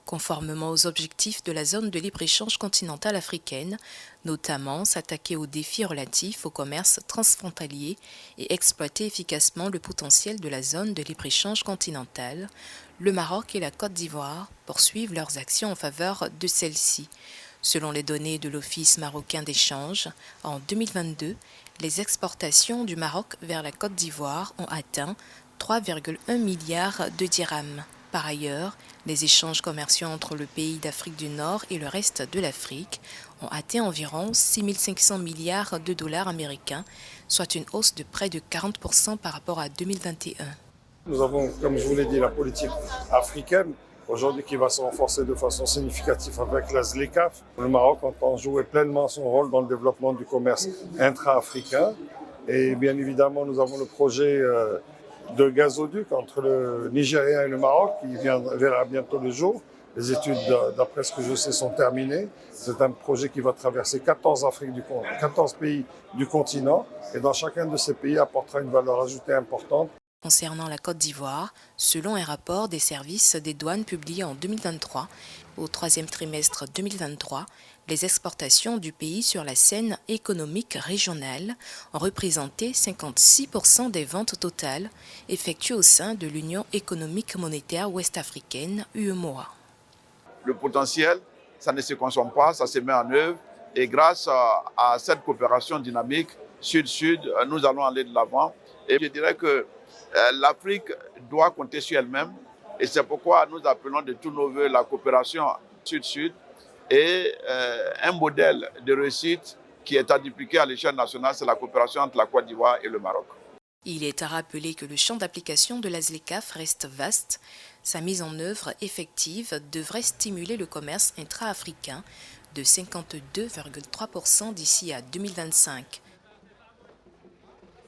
conformément aux objectifs de la zone de libre-échange continentale africaine, notamment s'attaquer aux défis relatifs au commerce transfrontalier et exploiter efficacement le potentiel de la zone de libre-échange continentale, le Maroc et la Côte d'Ivoire poursuivent leurs actions en faveur de celle-ci. Selon les données de l'Office marocain d'échange, en 2022, les exportations du Maroc vers la Côte d'Ivoire ont atteint 3,1 milliards de dirhams. Par ailleurs, les échanges commerciaux entre le pays d'Afrique du Nord et le reste de l'Afrique ont atteint environ 6 500 milliards de dollars américains, soit une hausse de près de 40% par rapport à 2021. Nous avons, comme je vous l'ai dit, la politique africaine, aujourd'hui qui va se renforcer de façon significative avec la ZLECAf. Le Maroc entend jouer pleinement son rôle dans le développement du commerce intra-africain. Et bien évidemment, nous avons le projet de gazoduc entre le Nigeria et le Maroc qui verra bientôt le jour. Les études, d'après ce que je sais, sont terminées. C'est un projet qui va traverser 14 pays du continent et dans chacun de ces pays apportera une valeur ajoutée importante. Concernant la Côte d'Ivoire, selon un rapport des services des douanes publié en 2023, au troisième trimestre 2023, les exportations du pays sur la scène économique régionale ont représenté 56% des ventes totales effectuées au sein de l'Union économique monétaire ouest-africaine, UEMOA. Le potentiel, ça ne se consomme pas, ça se met en œuvre et grâce à cette coopération dynamique Sud-Sud, nous allons aller de l'avant. Et je dirais que l'Afrique doit compter sur elle-même et c'est pourquoi nous appelons de tous nos voeux la coopération Sud-Sud et un modèle de réussite qui est à dupliquer à l'échelle nationale, c'est la coopération entre la Côte d'Ivoire et le Maroc. Il est à rappeler que le champ d'application de la ZLECAf reste vaste. Sa mise en œuvre effective devrait stimuler le commerce intra-africain de 52,3% d'ici à 2025.